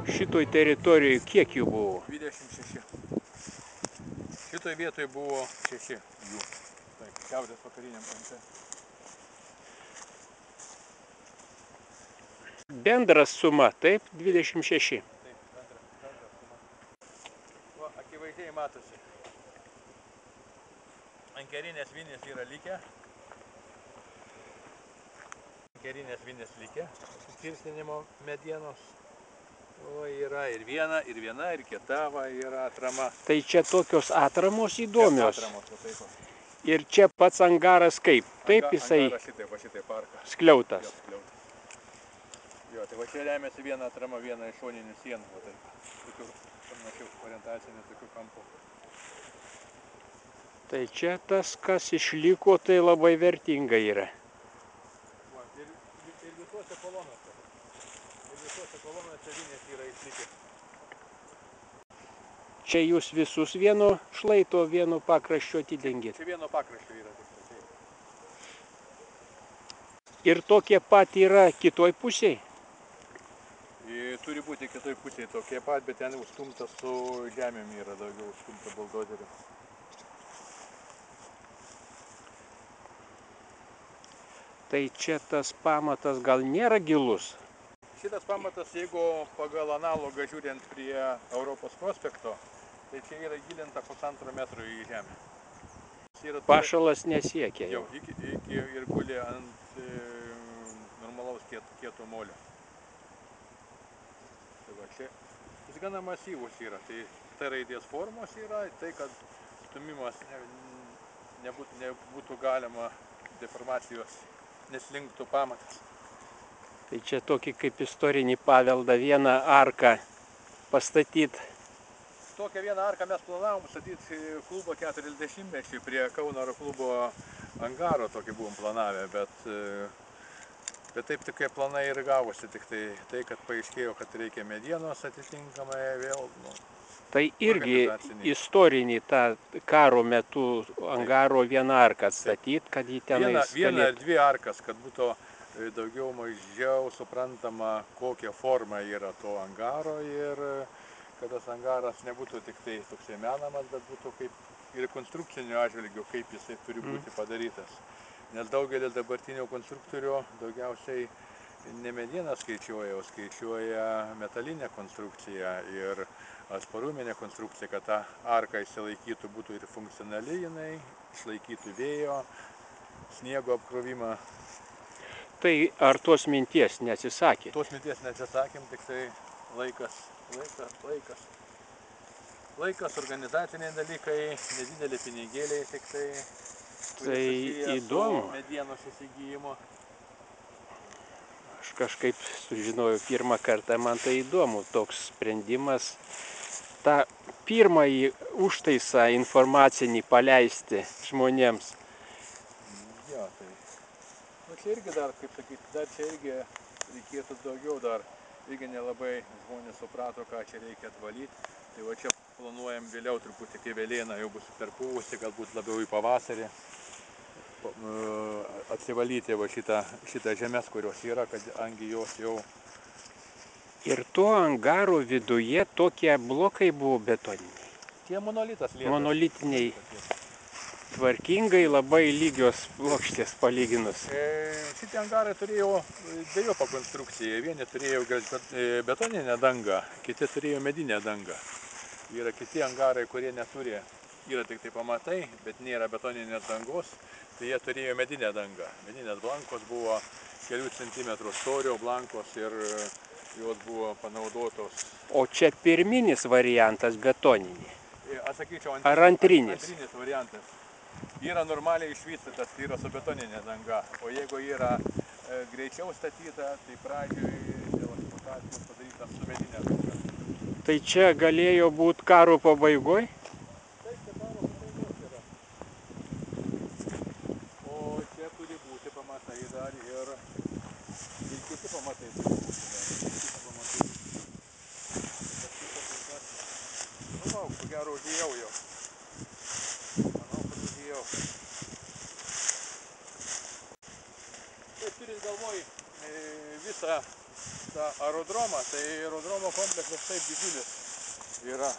Šitoj teritorijoje kiek jų buvo? 26. Šitoj vietoje buvo 6 jų. Taip, šiaurės vakariniam krante. Bendras suma, taip, 26. Taip, bendra suma. Va, akivaizdžiai matosi. Ankerinės vinės yra likę. Ankerinės vinės likę. Kirstinimo medienos. O, yra ir viena, ir kita va, yra atrama. Tai čia tokios atramos įdomios. Čia atramos, va, taip. Ir čia pats angaras kaip? Taip jisai Angaras šitaip parką. skliautas. Jo, skliautas. Jo, tai va čia remiasi viena atrama, viena iš šoninių sienų. Va, taip. Tokių panašių orientacinių tokių kampų. Tai čia tas, kas išliko, tai labai vertinga yra. Va, ir visuose kolonuose. Ir visuose kolonuose vinės yra išlikę. Čia jūs visus vieno šlaito, vieno pakraščio atidengėt. Čia vieno pakraščio yra tik tai. Ir tokie pat yra kitoj pusėje? Turi būti kitoj pusėje tokie pat, bet ten užstumtas su žemėm yra daugiau užstumta buldozeriu. Tai čia tas pamatas gal nėra gilus? Šitas pamatas, jeigu pagal analogą žiūrint prie Europos prospekto, tai čia yra gilinta 1,5 metro į žemę. Pašalas nesiekia jau. Ir guli ant normalaus kieto molio. Tai va, čia jis gana masyvus yra. Tai T raidės formos yra, tai kad stumimas nebūtų galima deformacijos, neslinktų pamatas. Tai čia tokį kaip istorinį paveldą vieną arką pastatyti. Tokią vieną arką mes planavom statyti klubo 40-mečiui prie Kauno aeroklubo angaro, tokį buvom planavę, bet taip tik planai ir gavosi, tik tai, kad paaiškėjo, kad reikia medienos atitinkamai vėl. Tai irgi istorinį tą karo metu angaro vieną arką atstatyti, kad jį tenais galėtų. Vieną ar dvi arkas, kad būtų daugiau mažiau suprantama, kokia forma yra to angaro ir kad tas angaras nebūtų tik tai toksai menamas, bet būtų kaip ir konstrukcinio atžvilgiu, kaip jisai turi būti padarytas. Nes daugelis dabartinių konstruktorių daugiausiai ne medieną skaičiuoja, o skaičiuoja metalinę konstrukciją ir atsparuminę konstrukciją, kad ta arka išsilaikytų, būtų ir funkcionali jinai, išlaikytų vėjo, sniego apkrovimą. Tai ar tos minties neatsisakė? Tos minties neatsisakėm, tik tai laikas, organizaciniai dalykai, nedidelė pinigėliai, tik tai Tai įdomu. Su medienos įsigyjimu. Aš kažkaip sužinojau pirmą kartą, man tai įdomu, toks sprendimas. Ta pirmąjį užtaisą informacinį paleisti žmonėms. Jo, tai. Nu, čia irgi dar, kaip sakyti, dar čia irgi reikėtų daugiau dar. Irgi nelabai žmonės suprato, ką čia reikia atvalyti. Tai va čia planuojam vėliau truputį, kai vėlėna jau bus perpūvusi, galbūt labiau į pavasarį. Atsivalyti va šitą žemės, kurios yra, kad angi jos jau... Ir to angaro viduje tokie blokai buvo betoniniai. Tie monolitas lietas. Monolitiniai. Tvarkingai, labai lygios plokštės palyginus. Šitie angarai turėjo dvejopą konstrukciją. Vieni turėjo betoninę dangą, kiti turėjo medinę dangą. Yra kiti angarai, kurie neturi, yra tik tai pamatai, bet nėra betoninės dangos, tai jie turėjo medinę dangą. Medinės blankos buvo kelių centimetrų storio blankos ir jos buvo panaudotos. O čia pirminis variantas betoninė? Aš sakyčiau, ar antrinis? Antrinis variantas. Yra normaliai išvystytas, tai yra su betoninė danga, o jeigu yra greičiau statyta, tai pradžioj dėl eksploatacijos padaryta su medinė danga. Tai čia galėjo būti karo pabaigoj? Taip, čia karo pabaigos yra. O čia turi būti pamatai dar ir kiti pamatai turi būti dar. Nu, va, ko gero užėjau jau. Manau, kad užėjau. Taip, turint galvoj visą tą aerodromą, tai aerodromo kompleksas taip didžiulis yra.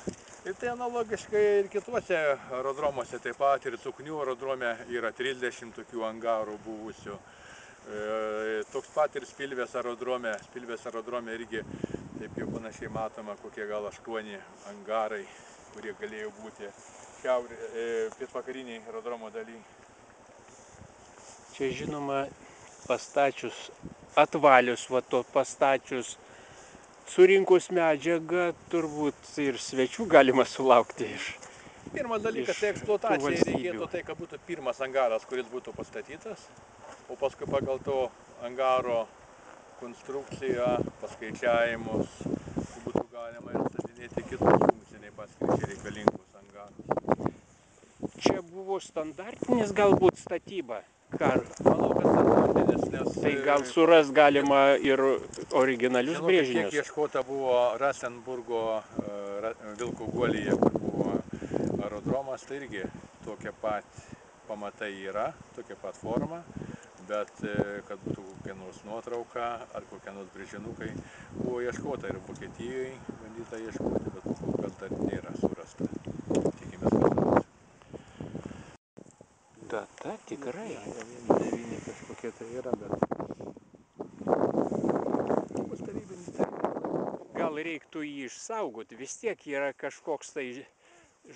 Ir tai analogiškai ir kituose aerodromuose, taip pat ir Cuknių aerodrome yra 30 tokių angarų buvusių. Toks pat ir Spilvės aerodrome irgi taip jau panašiai matoma, kokie gal 8 angarai, kurie galėjo būti pietvakariniai aerodromo daly. Čia žinoma pastačius, atvalius, va to pastačius, surinkus medžiagą, turbūt ir svečių galima sulaukti iš. Pirmas dalykas, tai eksploatacijai reikėtų tai, kad būtų pirmas angaras, kuris būtų pastatytas, o paskui pagal to angaro konstrukciją, paskaičiavimus, būtų galima ir statinėti kitus funkciniai paskirčiai reikalingus angarus. Čia buvo standartinis galbūt statyba. Manau, kad standartinis, nes... Tai gal suras galima ir originalius brėžinius. Kiek ieškota buvo Rasenburgo Vilko Guolyje, kur buvo aerodromas, tai irgi tokia pat pamatai yra, tokia pat forma, bet kad būtų kokia nors nuotrauka ar kokie nors brėžinukai, buvo ieškota ir Vokietijoje bandyta ieškoti, bet kol kas dar nėra surasta. Tikimės, kad surasta. Data tikrai. 9 kažkokie tai yra, bet... Gal reiktų jį išsaugoti, vis tiek yra kažkoks tai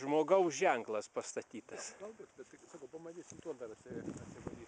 žmogaus ženklas pastatytas. Galbūt, bet sakau, pamatysim tuo dar atsivalysim.